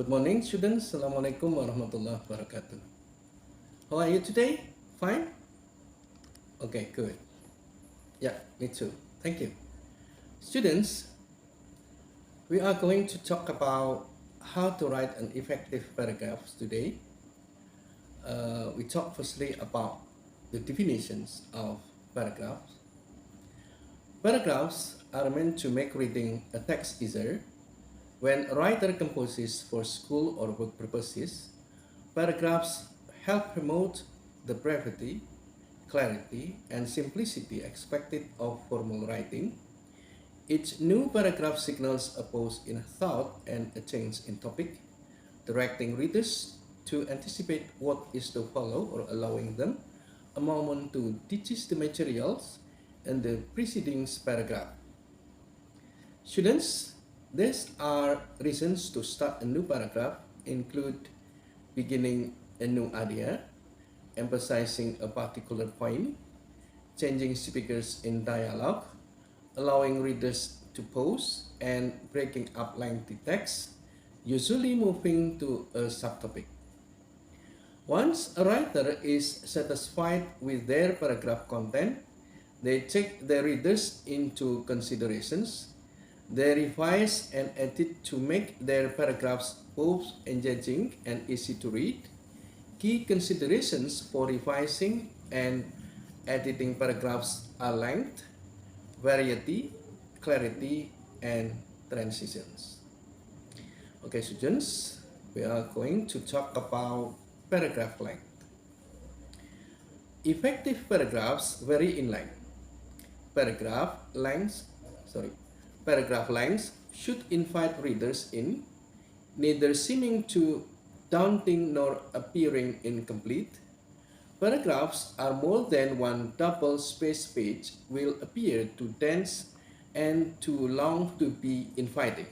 Good morning, students. Assalamualaikum warahmatullahi wabarakatuh. How are you today? Fine? Okay, good. Yeah, me too. Thank you. Students, we are going to talk about how to write an effective paragraph today. We talk firstly about the definitions of paragraphs. Paragraphs are meant to make reading a text easier. When a writer composes for school or work purposes, paragraphs help promote the brevity, clarity, and simplicity expected of formal writing. Each new paragraph signals a pause in thought and a change in topic, directing readers to anticipate what is to follow or allowing them a moment to digest the materials in the preceding paragraph. Students, these are reasons to start a new paragraph include beginning a new idea, emphasizing a particular point, changing speakers in dialogue, allowing readers to pause, and breaking up lengthy text, usually moving to a subtopic. Once a writer is satisfied with their paragraph content, they take their readers into considerations. They revise and edit to make their paragraphs both engaging and easy to read. Key considerations for revising and editing paragraphs are length, variety, clarity, and transitions. Okay, students, we are going to talk about paragraph length. Effective paragraphs vary in length. Paragraph lengths should invite readers in, neither seeming too daunting nor appearing incomplete. Paragraphs are more than one double-spaced page will appear too dense and too long to be inviting.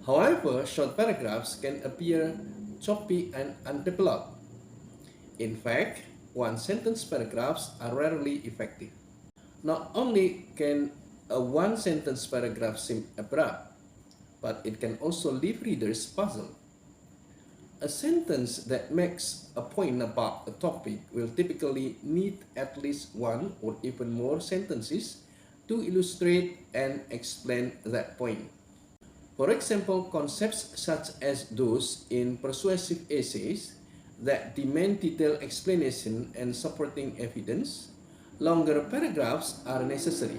However, short paragraphs can appear choppy and undeveloped. In fact, one-sentence paragraphs are rarely effective. Not only can a one-sentence paragraph seem abrupt, but it can also leave readers puzzled. A sentence that makes a point about a topic will typically need at least one or even more sentences to illustrate and explain that point. For example, concepts such as those in persuasive essays that demand detailed explanation and supporting evidence, longer paragraphs are necessary.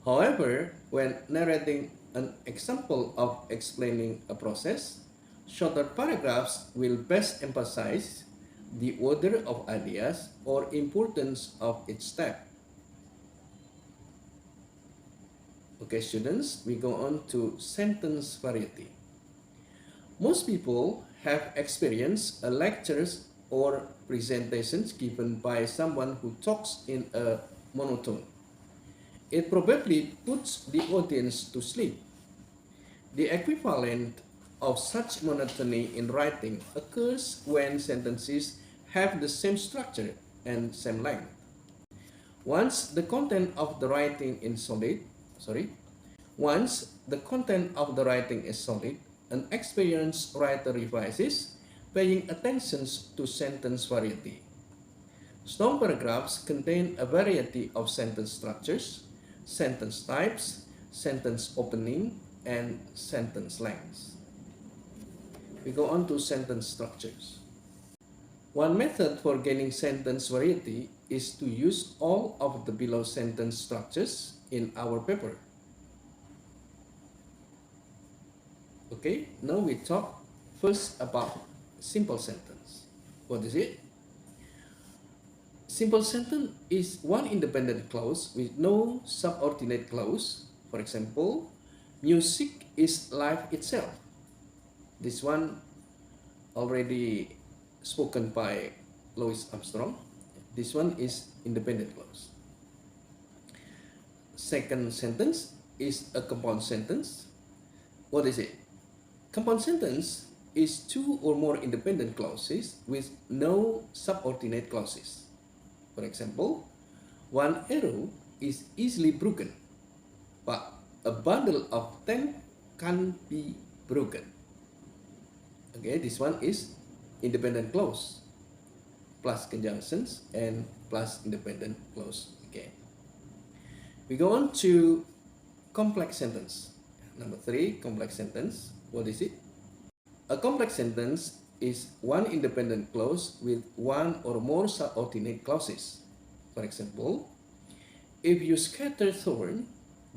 However, when narrating an example of explaining a process, shorter paragraphs will best emphasize the order of ideas or importance of each step. Okay, students, we go on to sentence variety. Most people have experienced a lectures or presentations given by someone who talks in a monotone. It probably puts the audience to sleep. The equivalent of such monotony in writing occurs when sentences have the same structure and same length. Once the content of the writing is solid, an experienced writer revises, paying attention to sentence variety. Strong paragraphs contain a variety of sentence structures, sentence types, sentence opening, and sentence lengths. We go on to sentence structures. One method for gaining sentence variety is to use all of the below sentence structures in our paper. Okay, now we talk first about simple sentence. What is it? Simple sentence is one independent clause with no subordinate clause. For example, music is life itself. This one already spoken by Louis Armstrong. This one is independent clause. Second sentence is a compound sentence. What is it? Compound sentence is two or more independent clauses with no subordinate clauses. For example, one arrow is easily broken, but a bundle of 10 can't be broken. Okay, this one is independent clause plus conjunctions and plus independent clause. Okay, we go on to complex sentence. Number 3, complex sentence. What is it? A complex sentence is one independent clause with one or more subordinate clauses. For example, if you scatter thorn,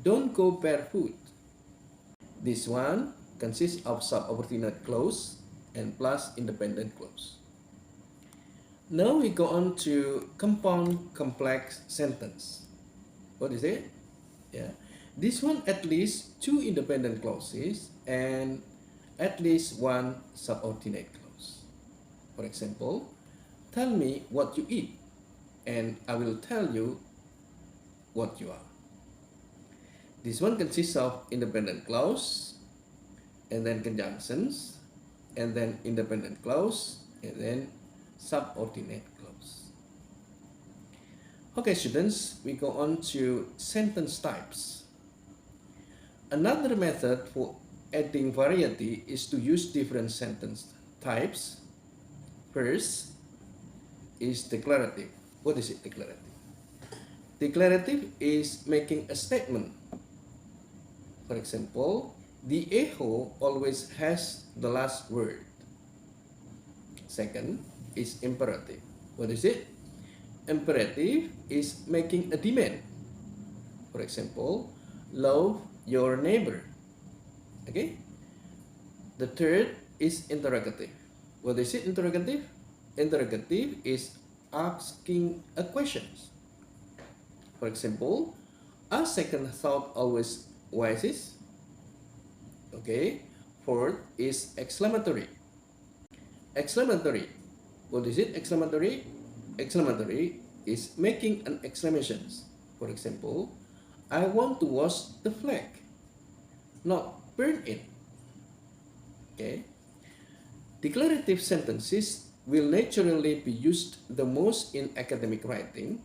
don't go barefoot. This one consists of subordinate clause and plus independent clause. Now we go on to compound complex sentence. What is it? Yeah, this one at least 2 independent clauses and at least 1 subordinate clause. For example, tell me what you eat and I will tell you what you are. This one consists of independent clause and then conjunctions and then independent clause and then subordinate clause. Okay, students, we go on to sentence types. Another method for adding variety is to use different sentence types. First is declarative. What is it, declarative? Declarative is making a statement. For example, the echo always has the last word. Second is imperative. What is it? Imperative is making a demand. For example, love your neighbor. Okay? The third is interrogative. What is it, interrogative? Interrogative is asking a question. For example, a second thought always wisest. Okay? Fourth is exclamatory. Exclamatory. What is it, exclamatory? Exclamatory is making an exclamation. For example, I want to wash the flag, not burn it. Okay? Declarative sentences will naturally be used the most in academic writing,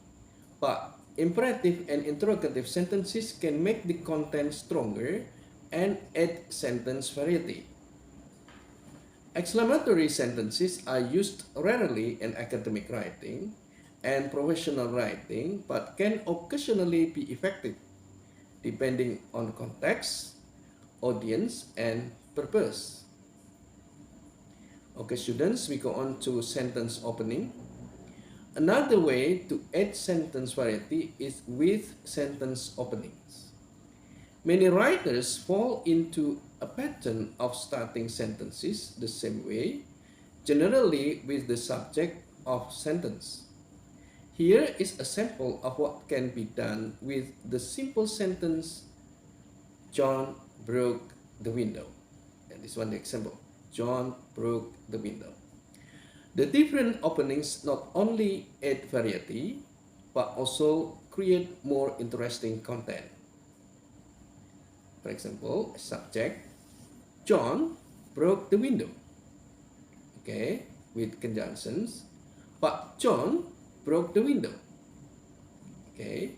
but imperative and interrogative sentences can make the content stronger and add sentence variety. Exclamatory sentences are used rarely in academic writing and professional writing, but can occasionally be effective depending on context, audience, and purpose. Okay, students, we go on to sentence opening. Another way to add sentence variety is with sentence openings. Many writers fall into a pattern of starting sentences the same way, generally with the subject of sentence. Here is a sample of what can be done with the simple sentence, John broke the window. And this one the example, John broke the window. The different openings not only add variety, but also create more interesting content. For example, subject, John broke the window. Okay, with conjunctions, but John broke the window. Okay,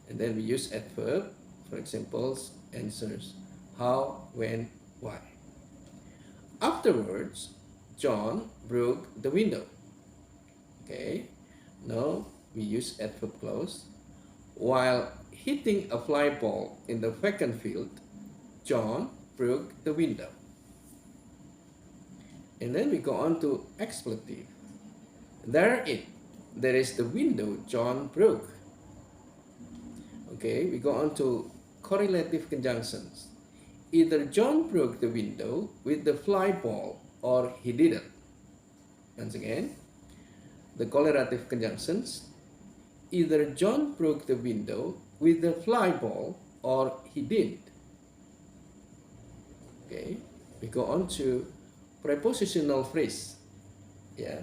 and then we use adverb, for examples, answers, how, when, why. Afterwards, John broke the window. Okay, now we use adverb clause. While hitting a fly ball in the vacant field, John broke the window. And then we go on to expletive. There is the window John broke. Okay, we go on to correlative conjunctions. Either John broke the window with the fly ball or he didn't. Once again, the correlative conjunctions. Either John broke the window with the fly ball or he did. Okay, we go on to prepositional phrase. Yeah.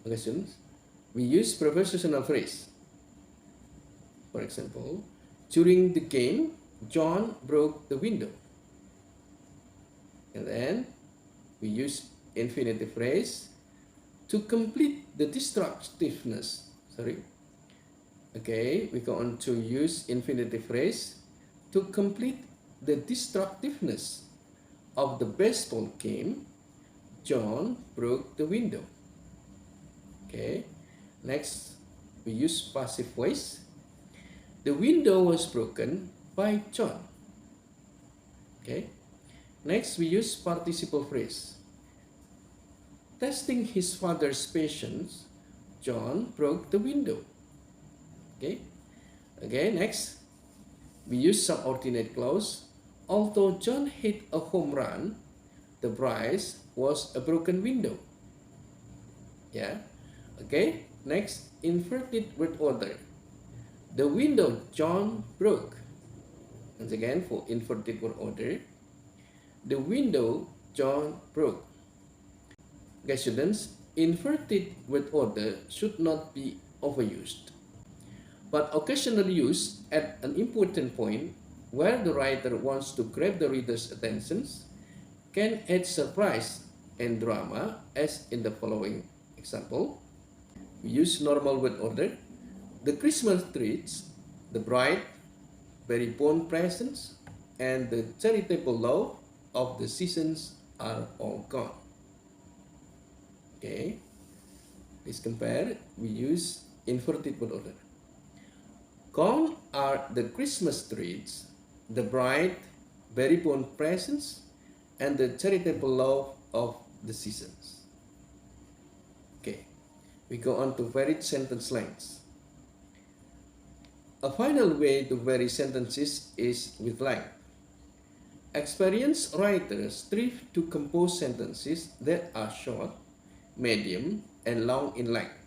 Okay, students, we use prepositional phrase. For example, during the game, John broke the window. And then we use infinitive phrase to complete the destructiveness. Okay, we go on to use infinitive phrase to complete the destructiveness of the baseball game. John broke the window. Okay. Next, we use passive voice. The window was broken by John. Okay. Next, we use participle phrase. Testing his father's patience, John broke the window. Okay. Okay, next, we use subordinate clause. Although John hit a home run, the prize was a broken window. Yeah. Okay. Next, inverted word order. The window John broke. Once again, for inverted word order, the window John broke. Okay, students, inverted word order should not be overused, but occasionally used at an important point where the writer wants to grab the reader's attention, can add surprise and drama, as in the following example. We use normal word order. The Christmas trees, the bride, very born presents, and the charitable love of the seasons are all gone. Okay, please compare. We use inverted word order. Gone are the Christmas trees, the bride, very born presents, and the charitable love of the seasons. Okay, we go on to varied sentence lengths. A final way to vary sentences is with length. Experienced writers strive to compose sentences that are short, medium, and long in length.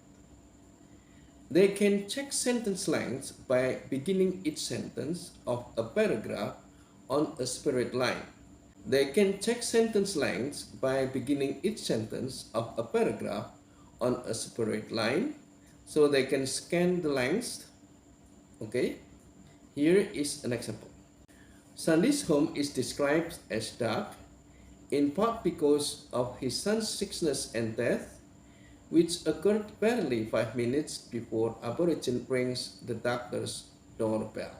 They can check sentence length by beginning each sentence of a paragraph on a separate line. They can check sentence length by beginning each sentence of a paragraph on a separate line, so they can scan the length. Okay, here is an example. Sandy's home is described as dark, in part because of his son's sickness and death, which occurred barely 5 minutes before Aborigine rings the doctor's doorbell.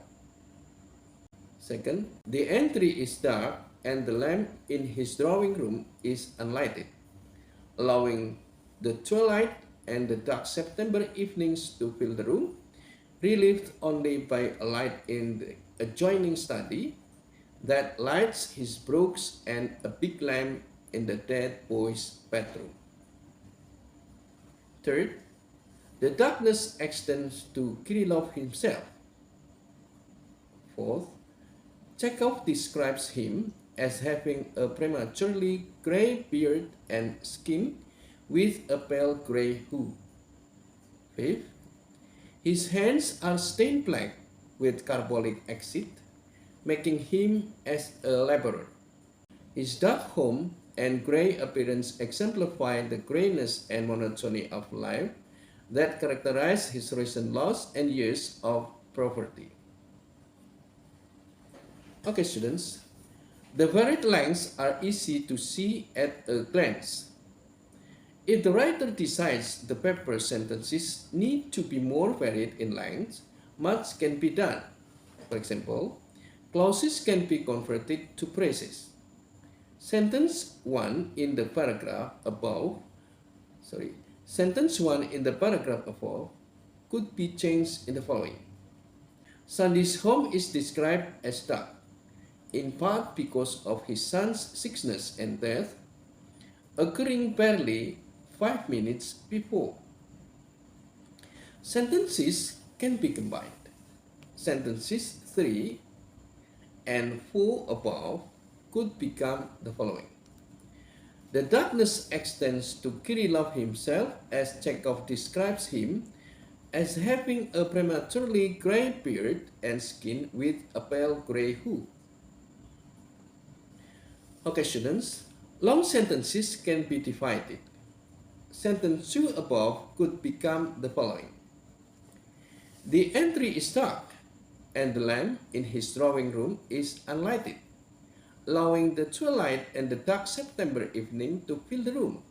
Second, the entry is dark and the lamp in his drawing room is unlighted, allowing the twilight and the dark September evenings to fill the room, relieved only by a light in the adjoining study that lights his books and a big lamp in the dead boy's bedroom. Third, the darkness extends to Kirillov himself. Fourth, Chekhov describes him as having a prematurely gray beard and skin with a pale gray hue. Fifth, his hands are stained black with carbolic acid, making him as a laborer. His dark home and gray appearance exemplify the grayness and monotony of life that characterize his recent loss and years of poverty. Okay, students, the varied lengths are easy to see at a glance. If the writer decides the paper sentences need to be more varied in length, much can be done. For example, clauses can be converted to phrases. Sentence 1 in the paragraph above could be changed in the following. Sandy's home is described as dark, in part because of his son's sickness and death, occurring barely 5 minutes before. Sentences can be combined. Sentences 3 and 4 above could become the following. The darkness extends to Kirillov himself, as Chekhov describes him as having a prematurely gray beard and skin with a pale gray hue. Okay, students, long sentences can be divided. Sentence 2 above could become the following. The entry is dark, and the lamp in his drawing room is unlighted, allowing the twilight and the dark September evening to fill the room.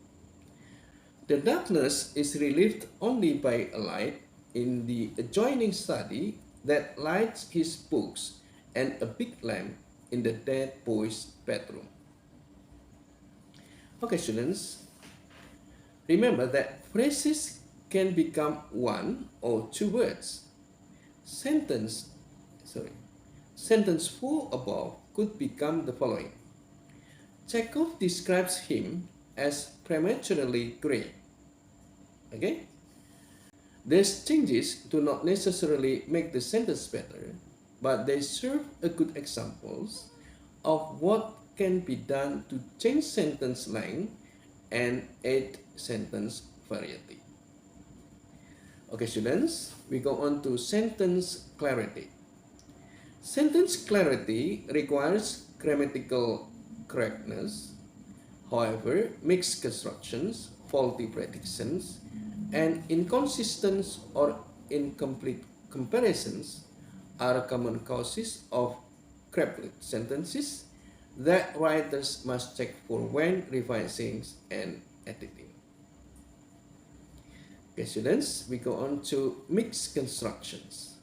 The darkness is relieved only by a light in the adjoining study that lights his books and a big lamp in the dead boy's bedroom. Okay, students, remember that phrases can become one or two words. Sentence, sorry, sentence 4 above could become the following. Chekhov describes him as prematurely gray. Okay? These changes do not necessarily make the sentence better, but they serve a good examples of what can be done to change sentence length and add sentence variety. Okay, students, we go on to sentence clarity. Sentence clarity requires grammatical correctness. However, mixed constructions, faulty predictions, and inconsistent or incomplete comparisons are common causes of crippled sentences that writers must check for when revising and editing. Okay, students, we go on to mixed constructions.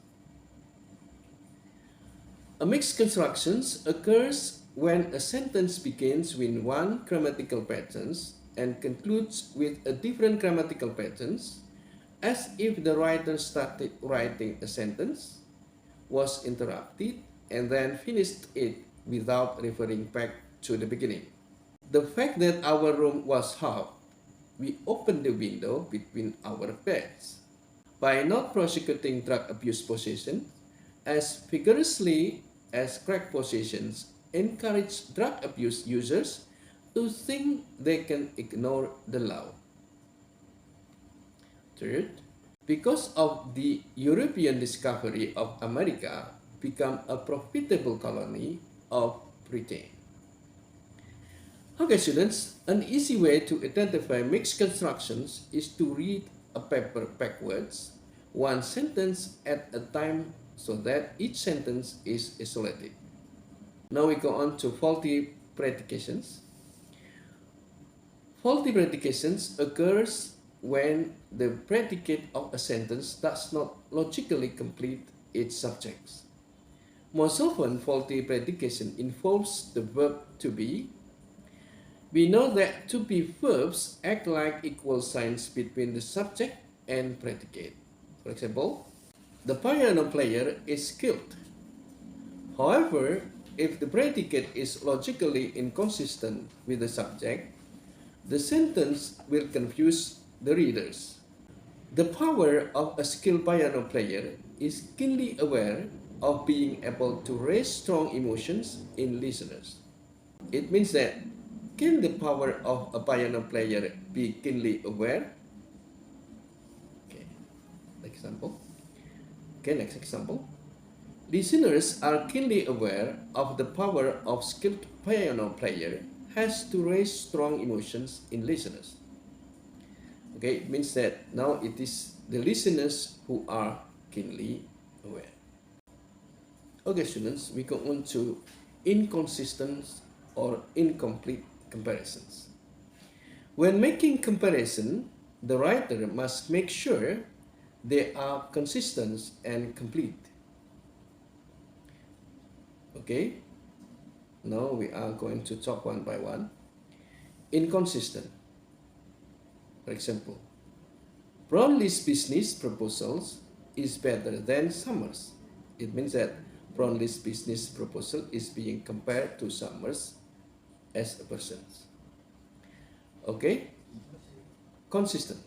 A mixed constructions occurs when a sentence begins with one grammatical patterns and concludes with a different grammatical patterns, as if the writer started writing a sentence, was interrupted, and then finished it without referring back to the beginning. The fact that our room was hot, we opened the window between our beds. By not prosecuting drug abuse possession as vigorously as crack possessions encourage drug abuse users to think they can ignore the law. Third, because of the European discovery of America become a profitable colony of Britain. Okay, students, an easy way to identify mixed constructions is to read a paper backwards, one sentence at a time so that each sentence is isolated. Now we go on to faulty predications. Faulty predications occurs when the predicate of a sentence does not logically complete its subjects. Most often, faulty predication involves the verb to be. We know that to be verbs act like equal signs between the subject and predicate. For example, the piano player is skilled. However, if the predicate is logically inconsistent with the subject, the sentence will confuse the readers. The power of a skilled piano player is keenly aware of being able to raise strong emotions in listeners. It means that can the power of a piano player be keenly aware? Okay, next example. Okay, next example. Listeners are keenly aware of the power of skilled piano player has to raise strong emotions in listeners. Okay, it means that now it is the listeners who are keenly aware. Okay, students, we go on to inconsistent or incomplete comparisons. When making comparison, the writer must make sure they are consistent and complete. Okay, now we are going to talk one by one. Inconsistent. For example, Brownlee's business proposals is better than Summers. It means that Brownlee's business proposal is being compared to Summers as a person. Okay, consistent.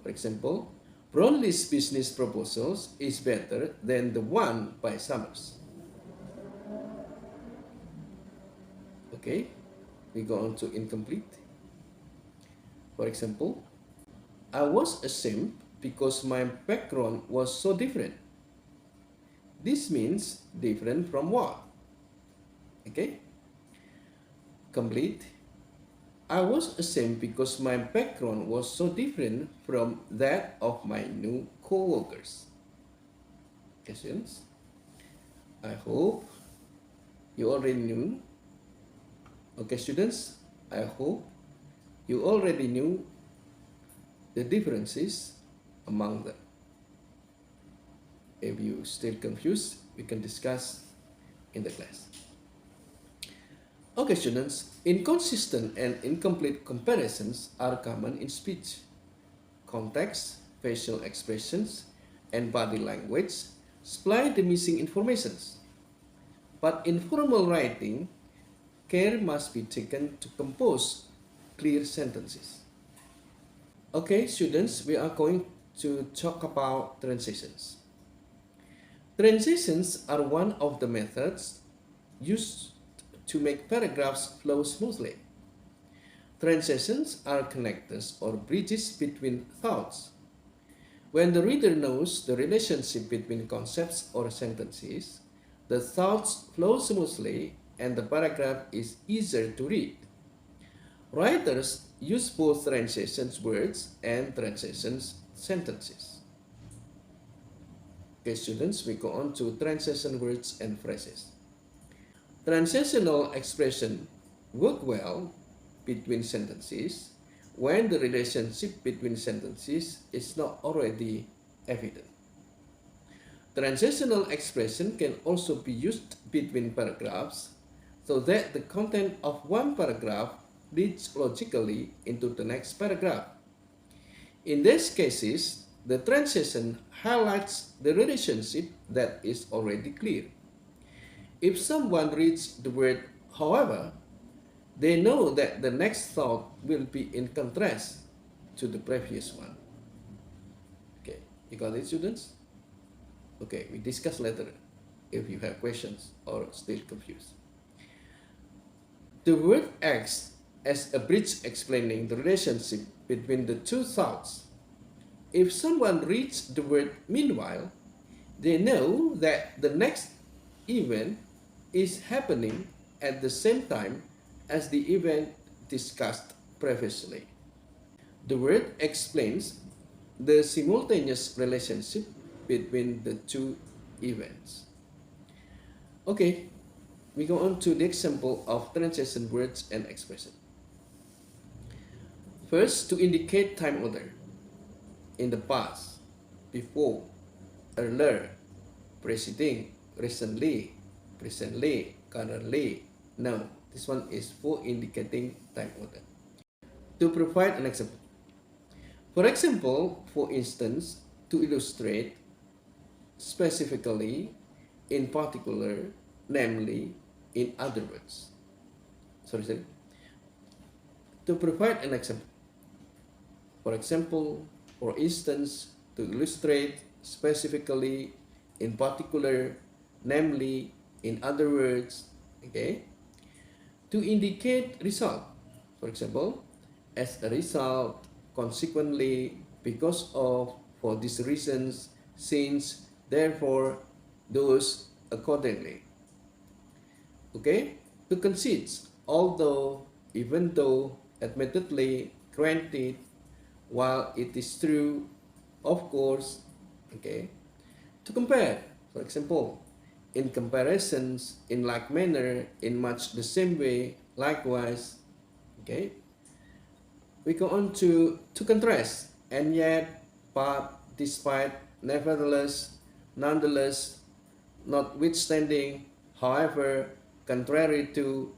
For example, Brownlee's business proposals is better than the one by Summers. Okay, we go on to incomplete. For example, I was ashamed because my background was so different. This means different from what? Okay, complete. I was ashamed because my background was so different from that of my new co-workers. Questions? I hope you already knew. Okay, students, I hope you already knew the differences among them. If you still confused, we can discuss in the class. Okay, students, inconsistent and incomplete comparisons are common in speech. Context, facial expressions, and body language supply the missing informations. But in formal writing, care must be taken to compose clear sentences. Okay, students, we are going to talk about transitions. Transitions are one of the methods used to make paragraphs flow smoothly. Transitions are connectors or bridges between thoughts. When the reader knows the relationship between concepts or sentences, the thoughts flow smoothly and the paragraph is easier to read. Writers use both transitions words and transitions sentences. Okay, students, we go on to transition words and phrases. Transitional expression work well between sentences when the relationship between sentences is not already evident. Transitional expression can also be used between paragraphs so that the content of one paragraph leads logically into the next paragraph. In these cases, the transition highlights the relationship that is already clear. If someone reads the word however, they know that the next thought will be in contrast to the previous one. Okay, you got it, students? Okay, we discuss later if you have questions or still confused. The word acts as a bridge explaining the relationship between the two thoughts. If someone reads the word meanwhile, they know that the next event is happening at the same time as the event discussed previously. The word explains the simultaneous relationship between the two events. Okay, we go on to the example of transition words and expression. First, to indicate time order. In the past, before, earlier, preceding, recently, presently, currently, now. This one is for indicating time order. To provide an example. For instance, to illustrate, specifically, in particular, namely, in other words. Sorry. To provide an example. For example, for instance, to illustrate, specifically, in particular, namely, in other words, okay? To indicate result. For example, as a result, consequently, because of, for these reasons, since, therefore, those, accordingly. Okay? To concede, although, even though, admittedly, granted, while it is true, of course, okay? To compare, for example, in comparisons, in like manner, in much the same way, likewise, okay? We go on to contrast, and yet, but, despite, nevertheless, nonetheless, notwithstanding, however, contrary to,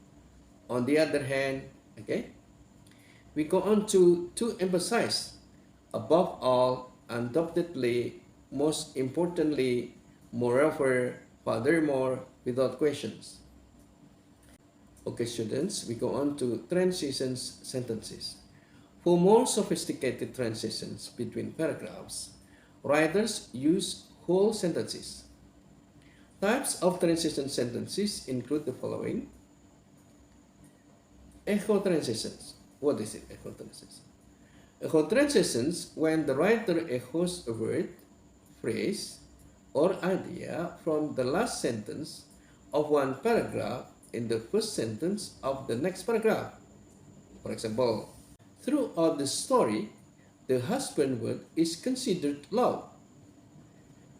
on the other hand, okay? We go on to emphasize, above all, undoubtedly, most importantly, moreover, furthermore, without questions. Okay, students, we go on to transitions sentences. For more sophisticated transitions between paragraphs, writers use whole sentences. Types of transition sentences include the following. Echo transitions. What is it, echo transitions? Echo transitions when the writer echoes a word, phrase, or idea from the last sentence of one paragraph in the first sentence of the next paragraph. For example, throughout the story, the husband word is considered loud,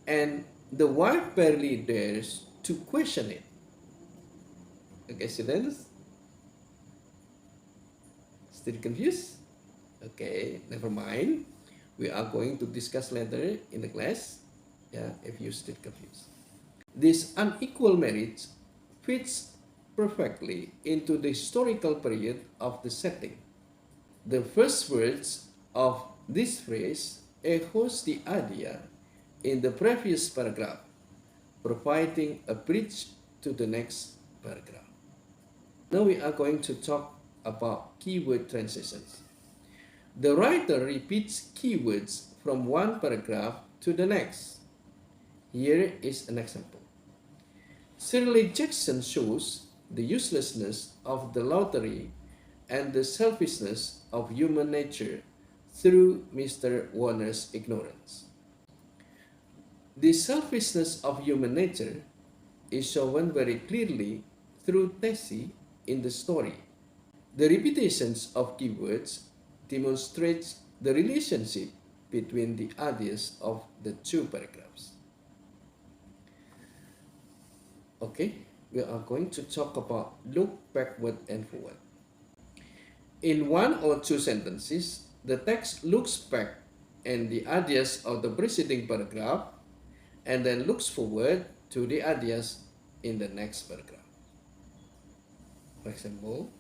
and the wife barely dares to question it. Okay, students? Still confused? Okay, never mind. We are going to discuss later in the class. Yeah, if you still confused. This unequal marriage fits perfectly into the historical period of the setting. The first words of this phrase echoes the idea in the previous paragraph, providing a bridge to the next paragraph. Now we are going to talk about keyword transitions. The writer repeats keywords from one paragraph to the next. Here is an example. Shirley Jackson shows the uselessness of the lottery and the selfishness of human nature through Mr. Warner's ignorance. The selfishness of human nature is shown very clearly through Tessie in the story. The repetitions of keywords demonstrates the relationship between the ideas of the two paragraphs. Okay, we are going to talk about look backward and forward. In one or two sentences, the text looks back and the ideas of the preceding paragraph and then looks forward to the ideas in the next paragraph. For example,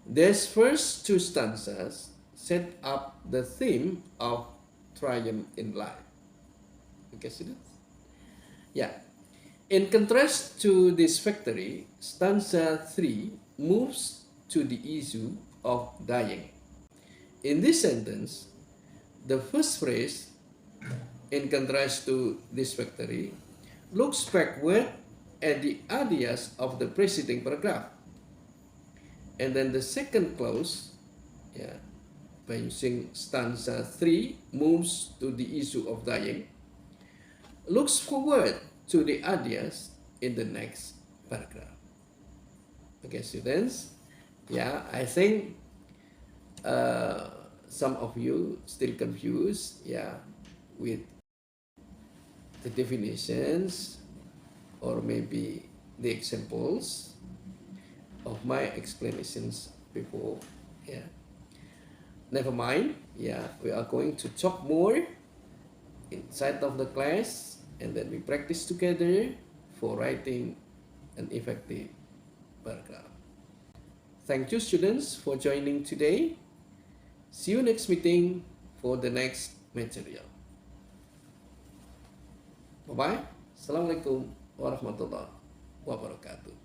these first two stanzas set up the theme of triumph in life. Okay, students? Yeah. In contrast to this victory, stanza 3 moves to the issue of dying. In this sentence, the first phrase, in contrast to this victory, looks backward at the ideas of the preceding paragraph. And then the second clause, by using stanza 3, moves to the issue of dying, looks forward to the ideas in the next paragraph. Okay, students. Yeah, I think some of you still confused, with the definitions or maybe the examples of my explanations before. Yeah, never mind. Yeah, we are going to talk more inside of the class, and then we practice together for writing an effective paragraph. Thank you, students, for joining today. See you next meeting for the next material. Bye-bye. Assalamualaikum warahmatullahi wabarakatuh.